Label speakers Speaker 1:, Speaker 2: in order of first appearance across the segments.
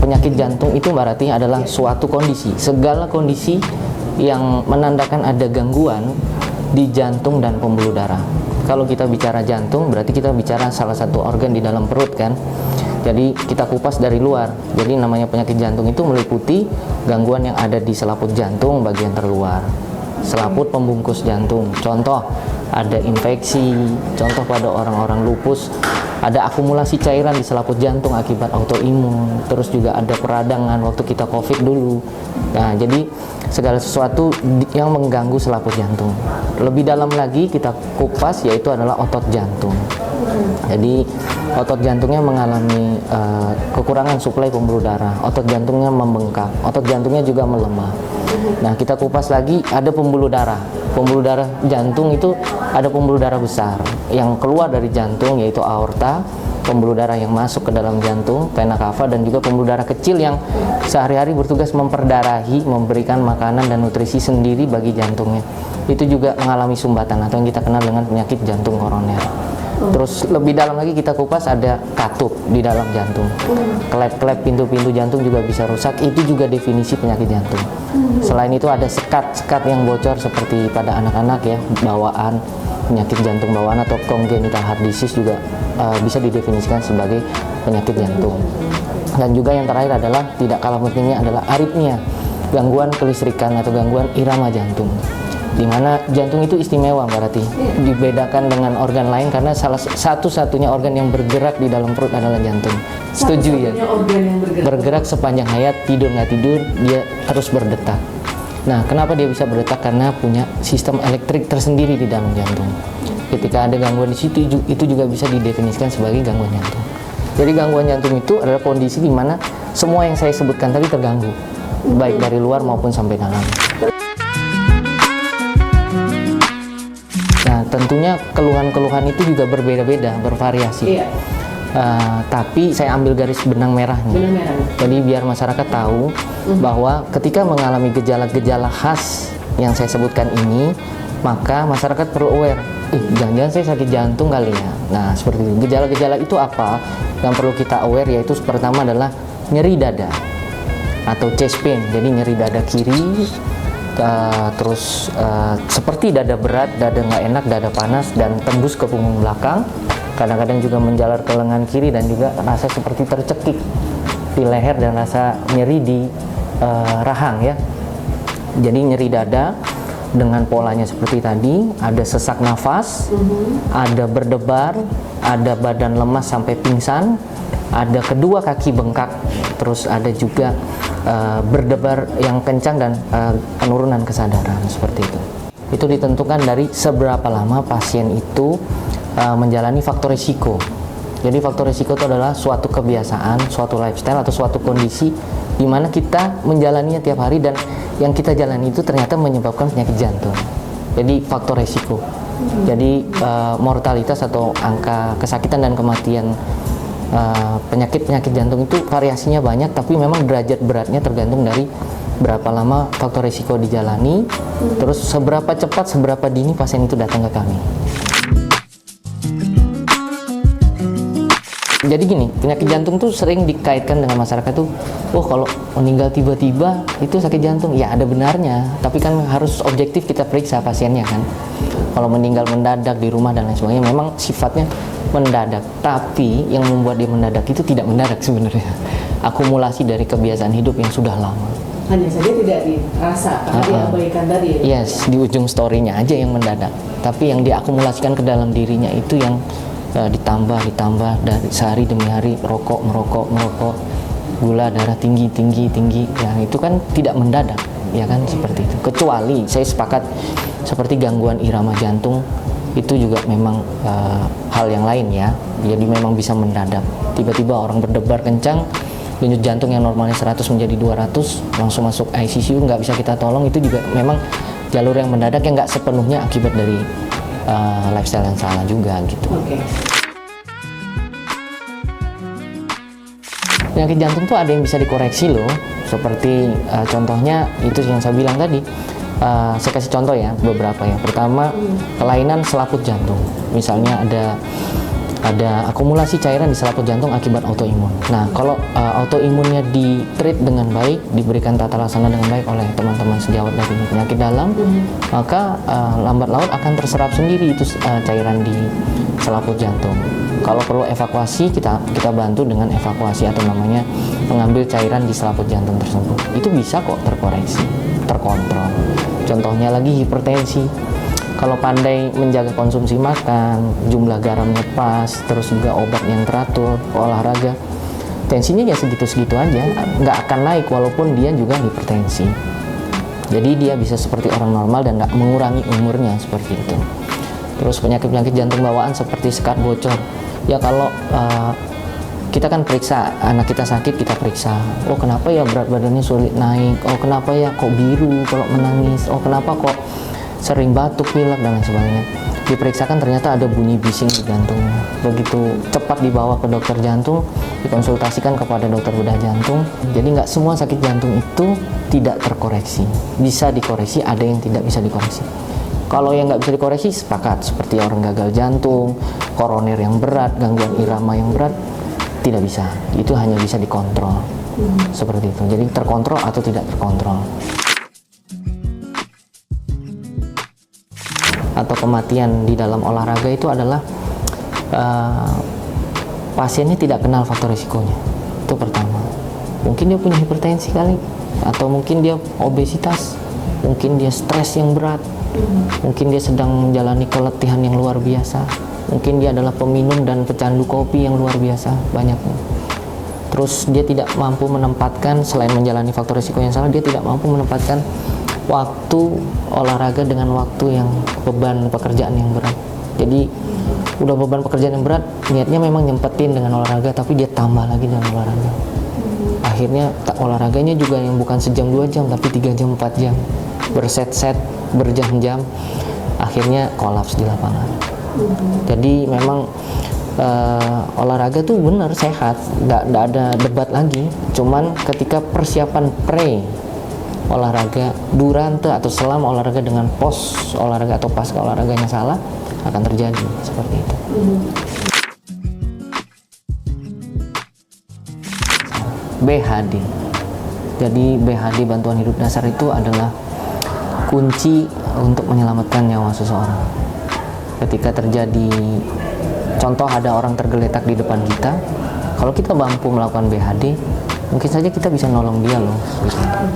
Speaker 1: penyakit jantung itu berarti adalah suatu kondisi, segala kondisi yang menandakan ada gangguan di jantung dan pembuluh darah. Kalau kita bicara jantung, berarti kita bicara salah satu organ di dalam perut kan. Jadi kita kupas dari luar. Jadi namanya penyakit jantung itu meliputi gangguan yang ada di selaput jantung bagian terluar, selaput pembungkus jantung. Contoh, ada infeksi, contoh pada orang-orang lupus, ada akumulasi cairan di selaput jantung akibat autoimun, terus juga ada peradangan waktu kita COVID dulu. Nah, jadi segala sesuatu yang mengganggu selaput jantung. Lebih dalam lagi kita kupas, yaitu adalah otot jantung. Jadi otot jantungnya mengalami kekurangan suplai pembuluh darah, otot jantungnya membengkak, otot jantungnya juga melemah. Nah, kita kupas lagi, ada pembuluh darah. Pembuluh darah jantung itu ada pembuluh darah besar yang keluar dari jantung, yaitu aorta, pembuluh darah yang masuk ke dalam jantung, vena cava, dan juga pembuluh darah kecil yang sehari-hari bertugas memperdarahi, memberikan makanan dan nutrisi sendiri bagi jantungnya. Itu juga mengalami sumbatan atau yang kita kenal dengan penyakit jantung koroner. Terus lebih dalam lagi kita kupas, ada katup di dalam jantung. Klep-klep pintu-pintu jantung juga bisa rusak, itu juga definisi penyakit jantung. Selain itu ada sekat-sekat yang bocor seperti pada anak-anak ya, bawaan, penyakit jantung bawaan atau congenital heart disease juga bisa didefinisikan sebagai penyakit jantung. Dan juga yang terakhir adalah, tidak kalah pentingnya adalah aritmia, gangguan kelistrikan atau gangguan irama jantung. Di mana jantung itu istimewa, berarti dibedakan dengan organ lain karena salah satu-satunya organ yang bergerak di dalam perut adalah jantung. Setuju ya?
Speaker 2: Organ yang
Speaker 1: bergerak sepanjang hayat, tidur nggak tidur dia terus berdetak. Nah, kenapa dia bisa berdetak? Karena punya sistem elektrik tersendiri di dalam jantung. Ketika ada gangguan di situ, itu juga bisa didefinisikan sebagai gangguan jantung. Jadi gangguan jantung itu adalah kondisi di mana semua yang saya sebutkan tadi terganggu, baik dari luar maupun sampai dalam. Tentunya keluhan-keluhan itu juga berbeda-beda, bervariasi.
Speaker 2: Iya.
Speaker 1: Tapi saya ambil garis benang merahnya. Jadi biar masyarakat tahu bahwa ketika mengalami gejala-gejala khas yang saya sebutkan ini, maka masyarakat perlu aware. Jangan-jangan saya sakit jantung kali ya. Nah, seperti itu. Gejala-gejala itu apa yang perlu kita aware? Yaitu pertama adalah nyeri dada atau chest pain. Jadi nyeri dada kiri. Terus seperti dada berat, dada nggak enak, dada panas, dan tembus ke punggung belakang. Kadang-kadang juga menjalar ke lengan kiri dan juga rasa seperti tercekik di leher dan rasa nyeri di rahang ya. Jadi nyeri dada dengan polanya seperti tadi, ada sesak nafas, ada berdebar, ada badan lemas sampai pingsan, ada kedua kaki bengkak, terus ada juga berdebar yang kencang dan penurunan kesadaran seperti itu. Itu ditentukan dari seberapa lama pasien itu menjalani faktor risiko. Jadi faktor risiko itu adalah suatu kebiasaan, suatu lifestyle atau suatu kondisi di mana kita menjalaninya tiap hari dan yang kita jalani itu ternyata menyebabkan penyakit jantung. Jadi faktor risiko. Jadi mortalitas atau angka kesakitan dan kematian penyakit-penyakit jantung itu variasinya banyak, tapi memang derajat beratnya tergantung dari berapa lama faktor risiko dijalani, terus seberapa cepat, seberapa dini pasien itu datang ke kami. Jadi gini, penyakit jantung tuh sering dikaitkan dengan masyarakat tuh, oh kalau meninggal tiba-tiba itu sakit jantung. Ya ada benarnya, tapi kan harus objektif kita periksa pasiennya kan. Kalau meninggal mendadak di rumah dan lain sebagainya, memang sifatnya mendadak. Tapi yang membuat dia mendadak itu tidak mendadak sebenarnya. Akumulasi dari kebiasaan hidup yang sudah lama.
Speaker 2: Hanya saja tidak dirasa karena diabaikan tadi.
Speaker 1: Yes, di ujung story-nya aja yang mendadak. Tapi yang diakumulasikan ke dalam dirinya itu yang ditambah dari sehari demi hari, merokok, gula darah tinggi. Ya itu kan tidak mendadak, ya kan seperti itu. Kecuali saya sepakat seperti gangguan irama jantung itu juga memang hal yang lain ya. Jadi memang bisa mendadak. Tiba-tiba orang berdebar kencang, denyut jantung yang normalnya 100 menjadi 200, langsung masuk ICU, nggak bisa kita tolong. Itu juga memang jalur yang mendadak yang nggak sepenuhnya akibat dari lifestyle yang salah juga gitu. Penyakit jantung tuh ada yang bisa dikoreksi loh, seperti contohnya itu yang saya bilang tadi. Saya kasih contoh ya beberapa ya. Pertama, kelainan selaput jantung. Misalnya ada ada akumulasi cairan di selaput jantung akibat autoimun. Nah, kalau autoimunnya di-treat dengan baik, diberikan tata laksana dengan baik oleh teman-teman sejawat dari penyakit dalam, maka lambat laun akan terserap sendiri itu cairan di selaput jantung. Kalau perlu evakuasi, kita bantu dengan evakuasi atau namanya mengambil cairan di selaput jantung tersebut. Itu bisa kok terkoreksi, terkontrol. Contohnya lagi hipertensi. Kalau pandai menjaga konsumsi makan, jumlah garamnya pas, terus juga obat yang teratur, olahraga, tensinya ya segitu-segitu aja, nggak akan naik walaupun dia juga hipertensi. Jadi dia bisa seperti orang normal dan nggak mengurangi umurnya seperti itu. Terus penyakit-penyakit jantung bawaan seperti sekat bocor, ya kalau kita kan periksa, anak kita sakit kita periksa, oh kenapa ya berat badannya sulit naik, oh kenapa ya kok biru kalau menangis, oh kenapa kok sering batuk, pilek, dan lain sebagainya. Diperiksakan ternyata ada bunyi bising di jantungnya. Begitu cepat dibawa ke dokter jantung, dikonsultasikan kepada dokter bedah jantung. Jadi nggak semua sakit jantung itu tidak terkoreksi. Bisa dikoreksi, ada yang tidak bisa dikoreksi. Kalau yang nggak bisa dikoreksi, sepakat. Seperti orang gagal jantung, koroner yang berat, gangguan irama yang berat, tidak bisa. Itu hanya bisa dikontrol. Seperti itu. Jadi terkontrol atau tidak terkontrol. Atau kematian di dalam olahraga itu adalah pasiennya tidak kenal faktor risikonya. Itu pertama. Mungkin dia punya hipertensi kali, atau mungkin dia obesitas, mungkin dia stres yang berat, mungkin dia sedang menjalani keletihan yang luar biasa, mungkin dia adalah peminum dan pecandu kopi yang luar biasa banyaknya. Terus dia tidak mampu menempatkan, selain menjalani faktor risiko yang salah, dia tidak mampu menempatkan waktu olahraga dengan waktu yang beban pekerjaan yang berat. Jadi udah beban pekerjaan yang berat, niatnya memang nyempetin dengan olahraga, tapi dia tambah lagi dengan olahraga. Akhirnya olahraganya juga yang bukan sejam 2 jam, tapi 3 jam 4 jam, berset-set, berjam-jam, akhirnya kolaps di lapangan. Jadi memang olahraga tuh benar sehat, nggak ada debat lagi. Cuman ketika persiapan pre olahraga, durante atau selama olahraga dengan pos olahraga atau pasca olahraganya salah, akan terjadi seperti itu. BHD. Jadi BHD, bantuan hidup dasar, itu adalah kunci untuk menyelamatkan nyawa seseorang. Ketika terjadi, contoh ada orang tergeletak di depan kita, kalau kita mampu melakukan BHD, mungkin saja kita bisa nolong dia loh.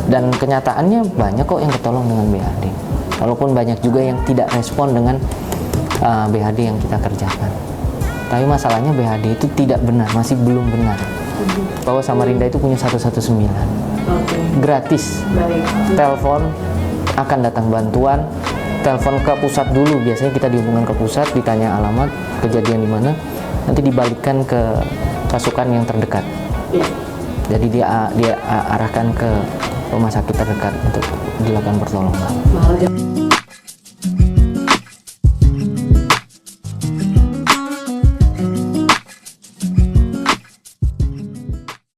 Speaker 1: Dan kenyataannya banyak kok yang ketolong dengan BHD. Walaupun banyak juga yang tidak respon dengan BHD yang kita kerjakan. Tapi masalahnya BHD itu tidak benar, masih belum benar. Bahwa Samarinda itu punya 119. Gratis. Telepon, akan datang bantuan. Telepon ke pusat dulu, biasanya kita dihubungkan ke pusat, ditanya alamat, kejadian di mana, nanti dibalikkan ke pasukan yang terdekat. Jadi dia arahkan ke rumah sakit terdekat untuk dilakukan pertolongan.